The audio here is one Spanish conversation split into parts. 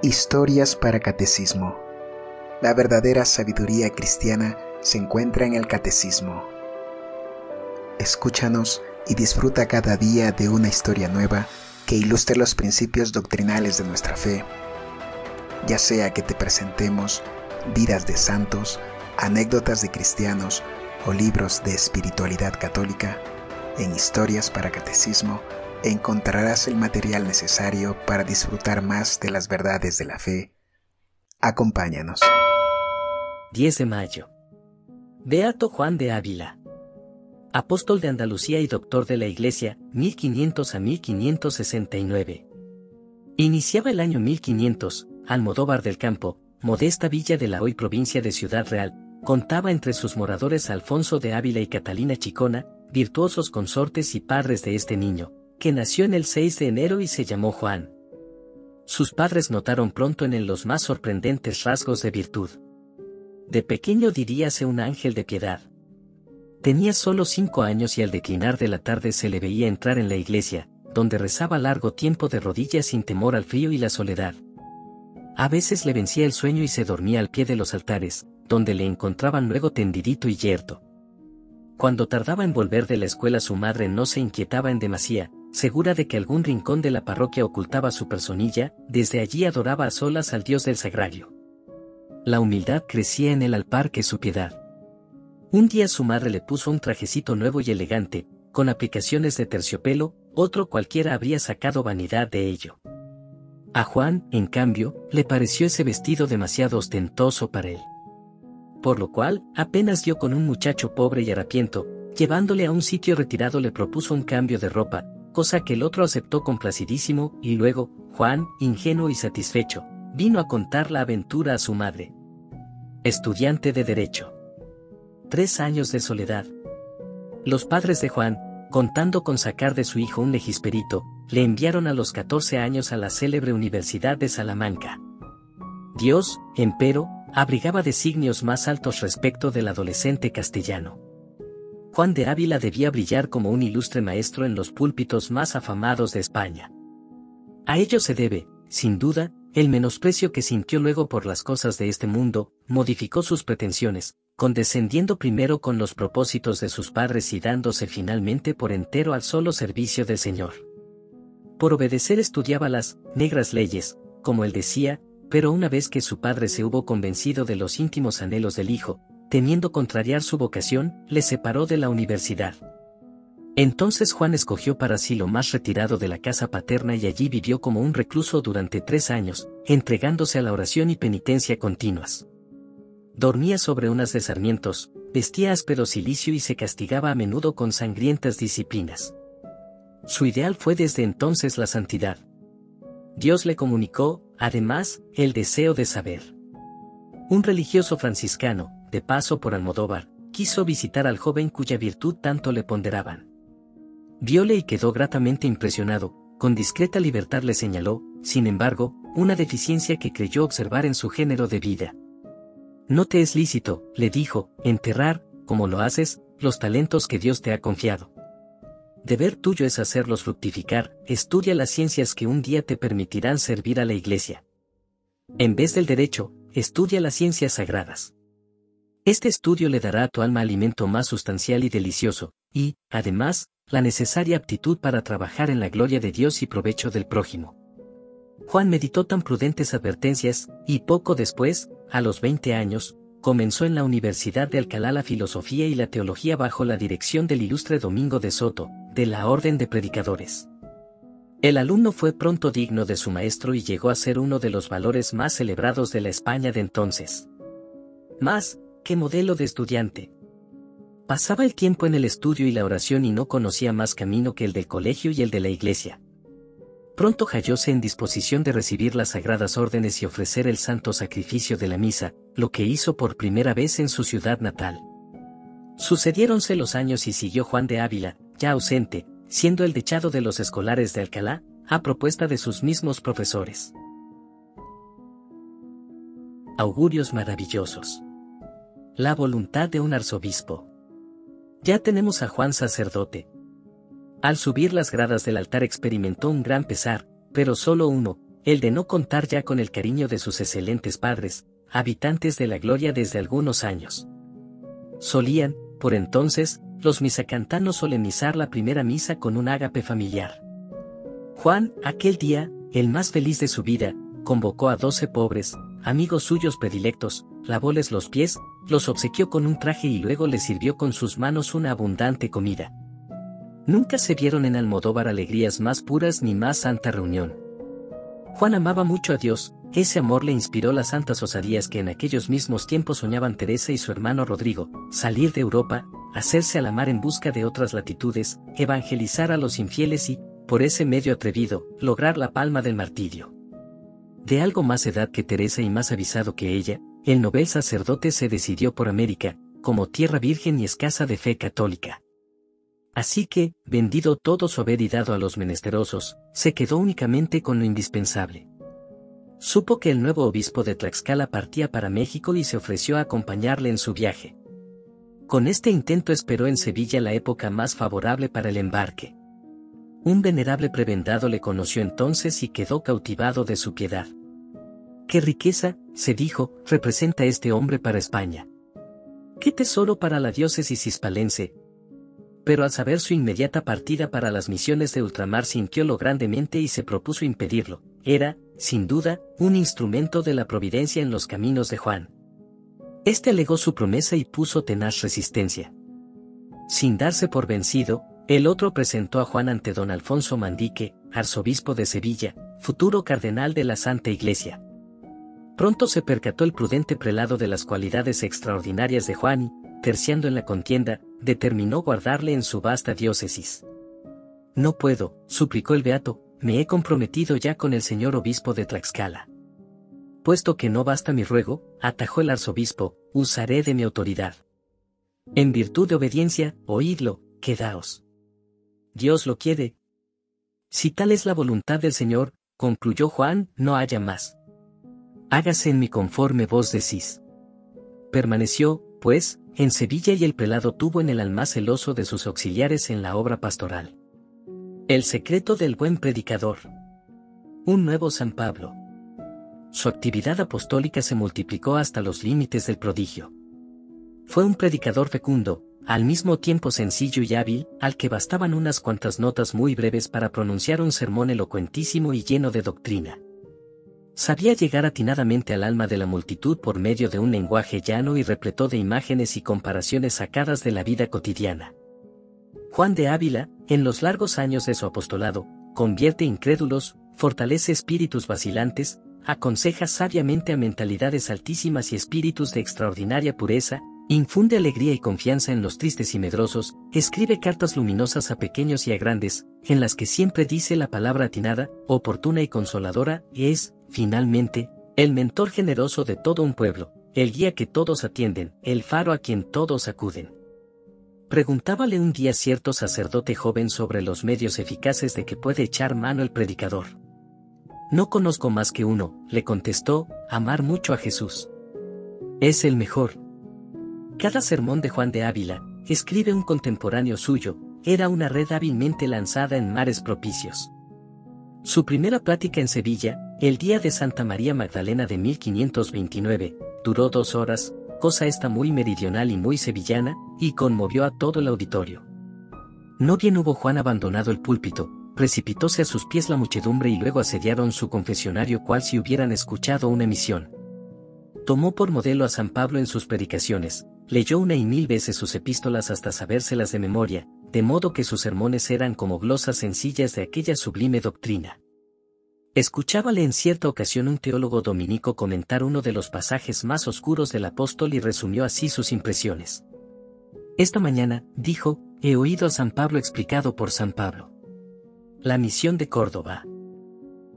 Historias para Catecismo. La verdadera sabiduría cristiana se encuentra en el Catecismo. Escúchanos y disfruta cada día de una historia nueva que ilustre los principios doctrinales de nuestra fe. Ya sea que te presentemos vidas de santos, anécdotas de cristianos o libros de espiritualidad católica, en Historias para Catecismo encontrarás el material necesario para disfrutar más de las verdades de la fe. Acompáñanos. 10 de mayo. Beato Juan de Ávila. Apóstol de Andalucía y doctor de la Iglesia, 1500 a 1569. Iniciaba el año 1500, Almodóvar del Campo, modesta villa de la hoy provincia de Ciudad Real, contaba entre sus moradores a Alfonso de Ávila y Catalina Chicona, virtuosos consortes y padres de este niño, que nació en el 6 de enero y se llamó Juan. Sus padres notaron pronto en él los más sorprendentes rasgos de virtud. De pequeño diríase un ángel de piedad. Tenía solo 5 años y al declinar de la tarde se le veía entrar en la iglesia, donde rezaba largo tiempo de rodillas sin temor al frío y la soledad. A veces le vencía el sueño y se dormía al pie de los altares, donde le encontraban luego tendidito y yerto. Cuando tardaba en volver de la escuela su madre no se inquietaba en demasía, segura de que algún rincón de la parroquia ocultaba su personilla, desde allí adoraba a solas al Dios del Sagrario. La humildad crecía en él al par que su piedad. Un día su madre le puso un trajecito nuevo y elegante, con aplicaciones de terciopelo, otro cualquiera habría sacado vanidad de ello. A Juan, en cambio, le pareció ese vestido demasiado ostentoso para él. Por lo cual, apenas dio con un muchacho pobre y harapiento, llevándole a un sitio retirado le propuso un cambio de ropa, cosa que el otro aceptó complacidísimo, y luego, Juan, ingenuo y satisfecho, vino a contar la aventura a su madre. Estudiante de Derecho. 3 años de soledad. Los padres de Juan, contando con sacar de su hijo un legisperito, le enviaron a los 14 años a la célebre Universidad de Salamanca. Dios, empero, abrigaba designios más altos respecto del adolescente castellano. Juan de Ávila debía brillar como un ilustre maestro en los púlpitos más afamados de España. A ello se debe, sin duda, el menosprecio que sintió luego por las cosas de este mundo, modificó sus pretensiones, condescendiendo primero con los propósitos de sus padres y dándose finalmente por entero al solo servicio del Señor. Por obedecer estudiaba las negras leyes, como él decía, pero una vez que su padre se hubo convencido de los íntimos anhelos del hijo, temiendo contrariar su vocación, le separó de la universidad. Entonces Juan escogió para sí lo más retirado de la casa paterna y allí vivió como un recluso durante 3 años, entregándose a la oración y penitencia continuas. Dormía sobre unas de sarmientos, vestía áspero cilicio y se castigaba a menudo con sangrientas disciplinas. Su ideal fue desde entonces la santidad. Dios le comunicó, además, el deseo de saber. Un religioso franciscano, de paso por Almodóvar, quiso visitar al joven cuya virtud tanto le ponderaban. Vióle y quedó gratamente impresionado, con discreta libertad le señaló, sin embargo, una deficiencia que creyó observar en su género de vida. No te es lícito, le dijo, enterrar, como lo haces, los talentos que Dios te ha confiado. Deber tuyo es hacerlos fructificar, estudia las ciencias que un día te permitirán servir a la Iglesia. En vez del derecho, estudia las ciencias sagradas. Este estudio le dará a tu alma alimento más sustancial y delicioso, y, además, la necesaria aptitud para trabajar en la gloria de Dios y provecho del prójimo. Juan meditó tan prudentes advertencias, y poco después, a los 20 años, comenzó en la Universidad de Alcalá la filosofía y la teología bajo la dirección del ilustre Domingo de Soto, de la Orden de Predicadores. El alumno fue pronto digno de su maestro y llegó a ser uno de los valores más celebrados de la España de entonces. Más, que modelo de estudiante. Pasaba el tiempo en el estudio y la oración y no conocía más camino que el del colegio y el de la iglesia. Pronto hallóse en disposición de recibir las sagradas órdenes y ofrecer el santo sacrificio de la misa, lo que hizo por primera vez en su ciudad natal. Sucediéronse los años y siguió Juan de Ávila, ya ausente, siendo el dechado de los escolares de Alcalá, a propuesta de sus mismos profesores. Augurios maravillosos. La voluntad de un arzobispo. Ya tenemos a Juan sacerdote. Al subir las gradas del altar experimentó un gran pesar, pero solo uno, el de no contar ya con el cariño de sus excelentes padres, habitantes de la gloria desde algunos años. Solían, por entonces, los misacantanos solemnizar la primera misa con un ágape familiar. Juan, aquel día, el más feliz de su vida, convocó a 12 pobres, amigos suyos predilectos, lavóles los pies, los obsequió con un traje y luego les sirvió con sus manos una abundante comida. Nunca se vieron en Almodóvar alegrías más puras ni más santa reunión. Juan amaba mucho a Dios, ese amor le inspiró las santas osadías que en aquellos mismos tiempos soñaban Teresa y su hermano Rodrigo: salir de Europa, hacerse a la mar en busca de otras latitudes, evangelizar a los infieles y, por ese medio atrevido, lograr la palma del martirio. De algo más edad que Teresa y más avisado que ella, el novel sacerdote se decidió por América, como tierra virgen y escasa de fe católica. Así que, vendido todo su haber y dado a los menesterosos, se quedó únicamente con lo indispensable. Supo que el nuevo obispo de Tlaxcala partía para México y se ofreció a acompañarle en su viaje. Con este intento esperó en Sevilla la época más favorable para el embarque. Un venerable prebendado le conoció entonces y quedó cautivado de su piedad. «¿Qué riqueza», se dijo, «representa este hombre para España? ¿Qué tesoro para la diócesis hispalense?». Pero al saber su inmediata partida para las misiones de ultramar sintiólo grandemente y se propuso impedirlo. Era, sin duda, un instrumento de la providencia en los caminos de Juan. Este alegó su promesa y puso tenaz resistencia. Sin darse por vencido, el otro presentó a Juan ante don Alfonso Mandique, arzobispo de Sevilla, futuro cardenal de la Santa Iglesia. Pronto se percató el prudente prelado de las cualidades extraordinarias de Juan y, terciando en la contienda, determinó guardarle en su vasta diócesis. «No puedo», suplicó el beato, «me he comprometido ya con el señor obispo de Tlaxcala». «Puesto que no basta mi ruego», atajó el arzobispo, «usaré de mi autoridad. En virtud de obediencia, oídlo, quedaos. Dios lo quiere». «Si tal es la voluntad del Señor», concluyó Juan, «no haya más. Hágase en mí conforme vos decís». Permaneció, pues, en Sevilla y el prelado tuvo en él al más celoso de sus auxiliares en la obra pastoral. El secreto del buen predicador. Un nuevo San Pablo. Su actividad apostólica se multiplicó hasta los límites del prodigio. Fue un predicador fecundo, al mismo tiempo sencillo y hábil, al que bastaban unas cuantas notas muy breves para pronunciar un sermón elocuentísimo y lleno de doctrina. Sabía llegar atinadamente al alma de la multitud por medio de un lenguaje llano y repleto de imágenes y comparaciones sacadas de la vida cotidiana. Juan de Ávila, en los largos años de su apostolado, convierte incrédulos, fortalece espíritus vacilantes, aconseja sabiamente a mentalidades altísimas y espíritus de extraordinaria pureza, infunde alegría y confianza en los tristes y medrosos, escribe cartas luminosas a pequeños y a grandes, en las que siempre dice la palabra atinada, oportuna y consoladora, y es, finalmente, el mentor generoso de todo un pueblo, el guía que todos atienden, el faro a quien todos acuden. Preguntábale un día cierto sacerdote joven sobre los medios eficaces de que puede echar mano el predicador. «No conozco más que uno», le contestó, «amar mucho a Jesús. Es el mejor». Cada sermón de Juan de Ávila, escribe un contemporáneo suyo, era una red hábilmente lanzada en mares propicios. Su primera plática en Sevilla, el día de Santa María Magdalena de 1529, duró 2 horas, cosa esta muy meridional y muy sevillana, y conmovió a todo el auditorio. No bien hubo Juan abandonado el púlpito, precipitóse a sus pies la muchedumbre y luego asediaron su confesionario cual si hubieran escuchado una misión. Tomó por modelo a San Pablo en sus predicaciones, leyó 1 y 1000 veces sus epístolas hasta sabérselas de memoria, de modo que sus sermones eran como glosas sencillas de aquella sublime doctrina. Escuchábale en cierta ocasión un teólogo dominico comentar uno de los pasajes más oscuros del apóstol y resumió así sus impresiones. «Esta mañana», dijo, «he oído a San Pablo explicado por San Pablo. La misión de Córdoba.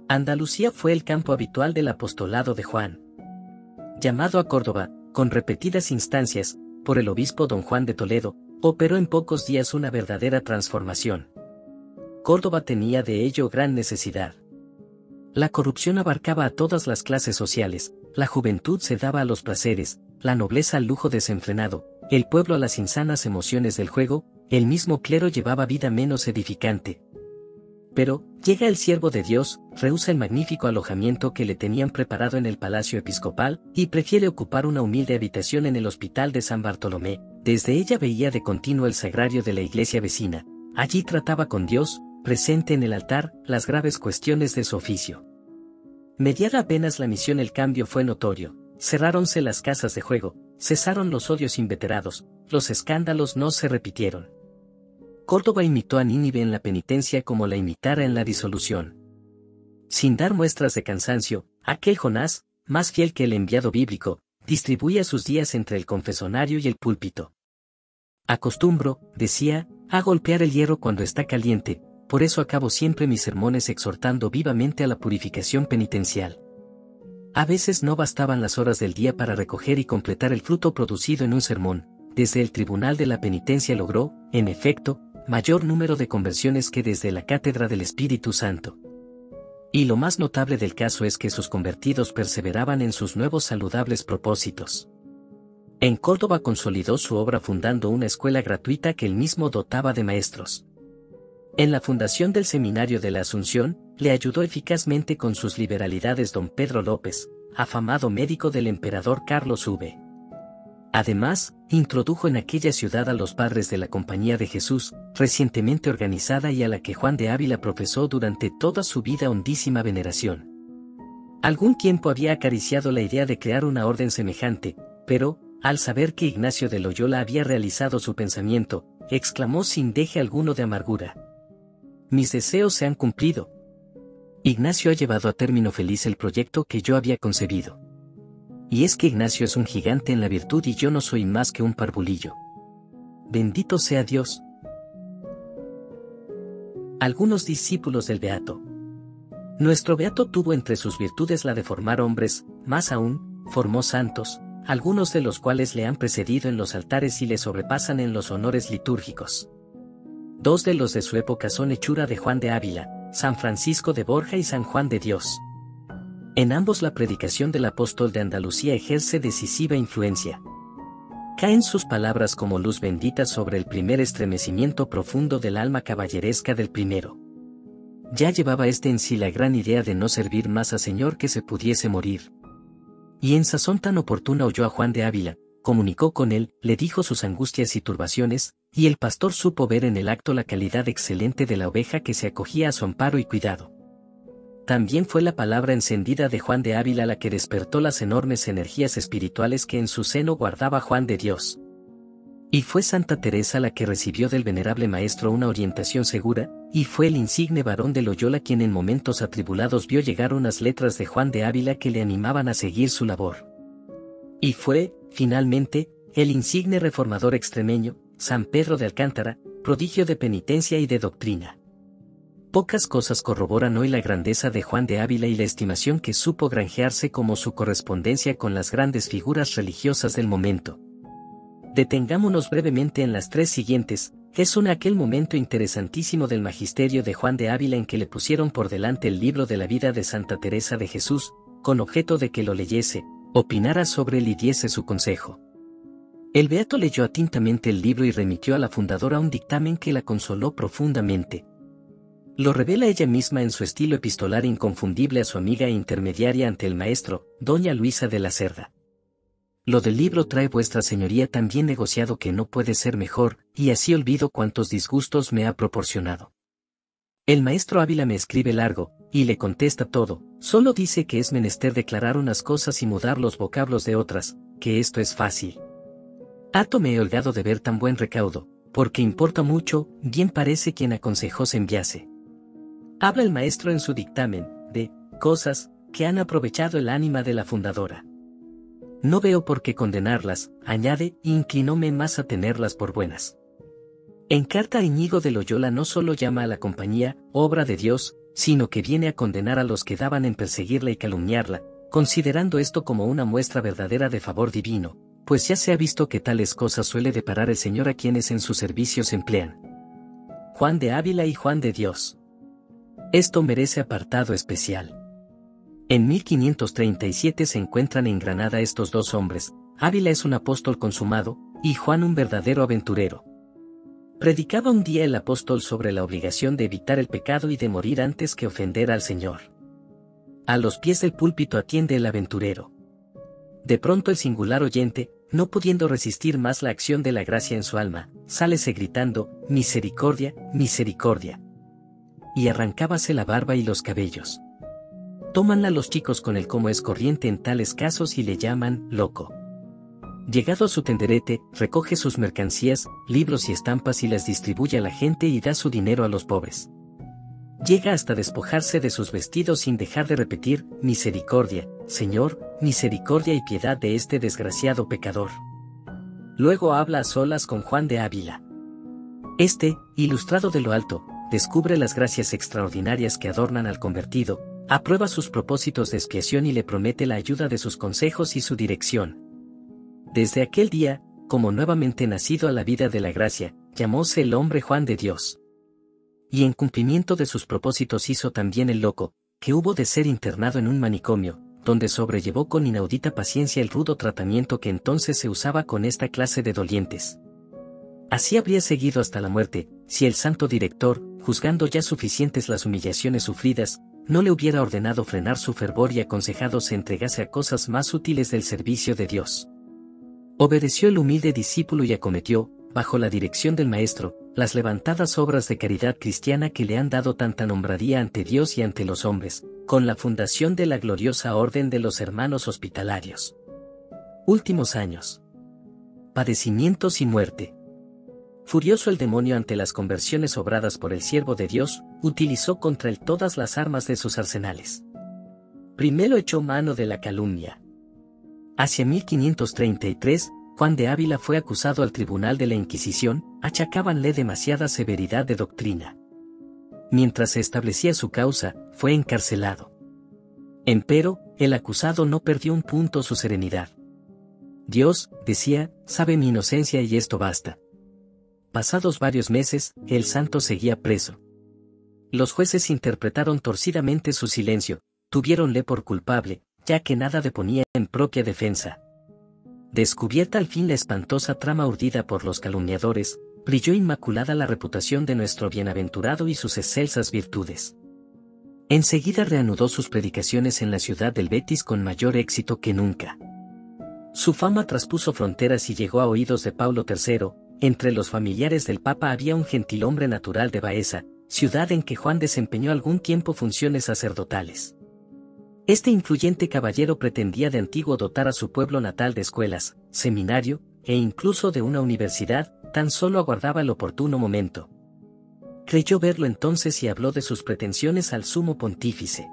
Andalucía fue el campo habitual del apostolado de Juan. Llamado a Córdoba, con repetidas instancias, por el obispo don Juan de Toledo, operó en pocos días una verdadera transformación. Córdoba tenía de ello gran necesidad. La corrupción abarcaba a todas las clases sociales, la juventud se daba a los placeres, la nobleza al lujo desenfrenado, el pueblo a las insanas emociones del juego, el mismo clero llevaba vida menos edificante. Pero, llega el siervo de Dios, rehúsa el magnífico alojamiento que le tenían preparado en el palacio episcopal, y prefiere ocupar una humilde habitación en el hospital de San Bartolomé. Desde ella veía de continuo el sagrario de la iglesia vecina. Allí trataba con Dios, presente en el altar, las graves cuestiones de su oficio. Mediada apenas la misión, el cambio fue notorio. Cerráronse las casas de juego, cesaron los odios inveterados, los escándalos no se repitieron. Córdoba imitó a Nínive en la penitencia como la imitara en la disolución. Sin dar muestras de cansancio, aquel Jonás, más fiel que el enviado bíblico, distribuía sus días entre el confesonario y el púlpito. Acostumbro, decía, a golpear el hierro cuando está caliente, por eso acabo siempre mis sermones exhortando vivamente a la purificación penitencial. A veces no bastaban las horas del día para recoger y completar el fruto producido en un sermón. Desde el tribunal de la penitencia logró, en efecto, mayor número de conversiones que desde la cátedra del Espíritu Santo. Y lo más notable del caso es que sus convertidos perseveraban en sus nuevos saludables propósitos. En Córdoba consolidó su obra fundando una escuela gratuita que él mismo dotaba de maestros. En la fundación del Seminario de la Asunción, le ayudó eficazmente con sus liberalidades don Pedro López, afamado médico del emperador Carlos V. Además, introdujo en aquella ciudad a los padres de la Compañía de Jesús, recientemente organizada y a la que Juan de Ávila profesó durante toda su vida hondísima veneración. Algún tiempo había acariciado la idea de crear una orden semejante, pero, al saber que Ignacio de Loyola había realizado su pensamiento, exclamó sin deje alguno de amargura: «Mis deseos se han cumplido. Ignacio ha llevado a término feliz el proyecto que yo había concebido. Y es que Ignacio es un gigante en la virtud y yo no soy más que un parvulillo. Bendito sea Dios». Algunos discípulos del Beato. Nuestro Beato tuvo entre sus virtudes la de formar hombres, más aún, formó santos, algunos de los cuales le han precedido en los altares y le sobrepasan en los honores litúrgicos. Dos de los de su época son hechura de Juan de Ávila, San Francisco de Borja y San Juan de Dios. En ambos la predicación del apóstol de Andalucía ejerce decisiva influencia. Caen sus palabras como luz bendita sobre el primer estremecimiento profundo del alma caballeresca del primero. Ya llevaba en sí la gran idea de no servir más a Señor que se pudiese morir. Y en sazón tan oportuna oyó a Juan de Ávila, comunicó con él, le dijo sus angustias y turbaciones, y el pastor supo ver en el acto la calidad excelente de la oveja que se acogía a su amparo y cuidado. También fue la palabra encendida de Juan de Ávila la que despertó las enormes energías espirituales que en su seno guardaba Juan de Dios. Y fue Santa Teresa la que recibió del venerable maestro una orientación segura, y fue el insigne varón de Loyola quien en momentos atribulados vio llegar unas letras de Juan de Ávila que le animaban a seguir su labor. Y fue, finalmente, el insigne reformador extremeño, San Pedro de Alcántara, prodigio de penitencia y de doctrina. Pocas cosas corroboran hoy la grandeza de Juan de Ávila y la estimación que supo granjearse como su correspondencia con las grandes figuras religiosas del momento. Detengámonos brevemente en las tres siguientes. Es aquel momento interesantísimo del magisterio de Juan de Ávila en que le pusieron por delante el libro de la vida de Santa Teresa de Jesús, con objeto de que lo leyese, opinara sobre él y diese su consejo. El beato leyó atentamente el libro y remitió a la fundadora un dictamen que la consoló profundamente. Lo revela ella misma en su estilo epistolar inconfundible a su amiga e intermediaria ante el maestro, doña Luisa de la Cerda. Lo del libro trae vuestra señoría tan bien negociado que no puede ser mejor, y así olvido cuántos disgustos me ha proporcionado. El maestro Ávila me escribe largo, y le contesta todo, solo dice que es menester declarar unas cosas y mudar los vocablos de otras, que esto es fácil. Harto me he holgado de ver tan buen recaudo, porque importa mucho, bien parece quien aconsejó se enviase. Habla el maestro en su dictamen, de cosas que han aprovechado el ánima de la fundadora. No veo por qué condenarlas, añade, e inclinóme más a tenerlas por buenas. En carta a Íñigo de Loyola no solo llama a la compañía, obra de Dios, sino que viene a condenar a los que daban en perseguirla y calumniarla, considerando esto como una muestra verdadera de favor divino, pues ya se ha visto que tales cosas suele deparar el Señor a quienes en sus servicios emplean. Juan de Ávila y Juan de Dios. Esto merece apartado especial. En 1537 se encuentran en Granada estos dos hombres, Ávila es un apóstol consumado, y Juan un verdadero aventurero. Predicaba un día el apóstol sobre la obligación de evitar el pecado y de morir antes que ofender al Señor. A los pies del púlpito atiende el aventurero. De pronto el singular oyente, no pudiendo resistir más la acción de la gracia en su alma, sálese gritando, «Misericordia, misericordia». Y arrancábase la barba y los cabellos. Tómanla los chicos con él como es corriente en tales casos y le llaman «loco». Llegado a su tenderete, recoge sus mercancías, libros y estampas y las distribuye a la gente y da su dinero a los pobres. Llega hasta despojarse de sus vestidos sin dejar de repetir, «Misericordia, Señor, misericordia y piedad de este desgraciado pecador». Luego habla a solas con Juan de Ávila. Este, ilustrado de lo alto, descubre las gracias extraordinarias que adornan al convertido, aprueba sus propósitos de expiación y le promete la ayuda de sus consejos y su dirección. Desde aquel día, como nuevamente nacido a la vida de la gracia, llamóse el hombre Juan de Dios. Y en cumplimiento de sus propósitos hizo también el loco, que hubo de ser internado en un manicomio, donde sobrellevó con inaudita paciencia el rudo tratamiento que entonces se usaba con esta clase de dolientes. Así habría seguido hasta la muerte, si el santo director, juzgando ya suficientes las humillaciones sufridas, no le hubiera ordenado frenar su fervor y aconsejado se entregase a cosas más útiles del servicio de Dios. Obedeció el humilde discípulo y acometió, bajo la dirección del maestro, las levantadas obras de caridad cristiana que le han dado tanta nombradía ante Dios y ante los hombres, con la fundación de la gloriosa Orden de los Hermanos Hospitalarios. Últimos años. Padecimientos y muerte. Furioso el demonio ante las conversiones obradas por el siervo de Dios, utilizó contra él todas las armas de sus arsenales. Primero echó mano de la calumnia. Hacia 1533, Juan de Ávila fue acusado al tribunal de la Inquisición, achacábanle demasiada severidad de doctrina. Mientras se establecía su causa, fue encarcelado. Empero, el acusado no perdió un punto su serenidad. Dios, decía, sabe mi inocencia y esto basta. Pasados varios meses, el santo seguía preso. Los jueces interpretaron torcidamente su silencio, tuviéronle por culpable, ya que nada deponía en propia defensa. Descubierta al fin la espantosa trama urdida por los calumniadores, brilló inmaculada la reputación de nuestro bienaventurado y sus excelsas virtudes. Enseguida reanudó sus predicaciones en la ciudad del Betis con mayor éxito que nunca. Su fama traspuso fronteras y llegó a oídos de Paulo III. Entre los familiares del Papa había un gentilhombre natural de Baeza, ciudad en que Juan desempeñó algún tiempo funciones sacerdotales. Este influyente caballero pretendía de antiguo dotar a su pueblo natal de escuelas, seminario, e incluso de una universidad, tan solo aguardaba el oportuno momento. Creyó verlo entonces y habló de sus pretensiones al sumo pontífice.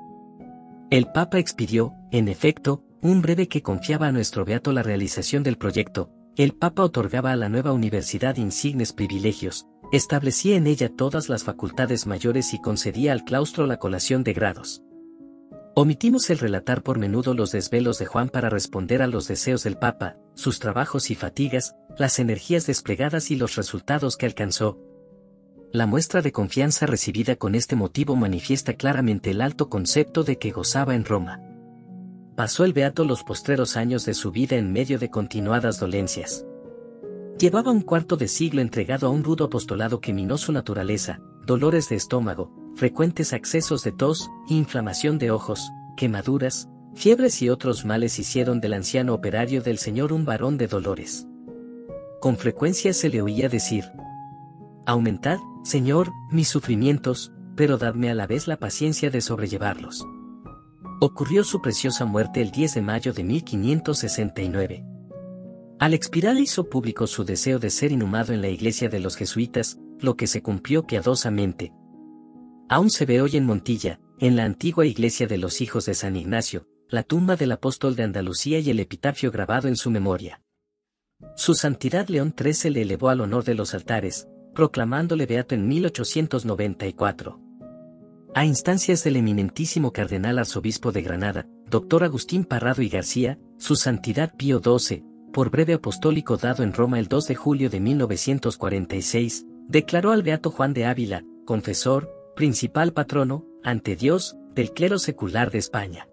El Papa expidió, en efecto, un breve que confiaba a nuestro beato la realización del proyecto. El Papa otorgaba a la nueva universidad insignes privilegios, establecía en ella todas las facultades mayores y concedía al claustro la colación de grados. Omitimos el relatar por menudo los desvelos de Juan para responder a los deseos del Papa, sus trabajos y fatigas, las energías desplegadas y los resultados que alcanzó. La muestra de confianza recibida con este motivo manifiesta claramente el alto concepto de que gozaba en Roma. Pasó el beato los postreros años de su vida en medio de continuadas dolencias. Llevaba un cuarto de siglo entregado a un rudo apostolado que minó su naturaleza, dolores de estómago, frecuentes accesos de tos, inflamación de ojos, quemaduras, fiebres y otros males hicieron del anciano operario del Señor un varón de dolores. Con frecuencia se le oía decir: «Aumentad, Señor, mis sufrimientos, pero dadme a la vez la paciencia de sobrellevarlos». Ocurrió su preciosa muerte el 10 de mayo de 1569. Al expirar hizo público su deseo de ser inhumado en la iglesia de los jesuitas, lo que se cumplió piadosamente. Aún se ve hoy en Montilla, en la antigua iglesia de los hijos de San Ignacio, la tumba del apóstol de Andalucía y el epitafio grabado en su memoria. Su Santidad León XIII le elevó al honor de los altares, proclamándole beato en 1894. A instancias del eminentísimo cardenal arzobispo de Granada, Dr. Agustín Parrado y García, su Santidad Pío XII, por breve apostólico dado en Roma el 2 de julio de 1946, declaró al beato Juan de Ávila, confesor, principal patrono, ante Dios, del clero secular de España.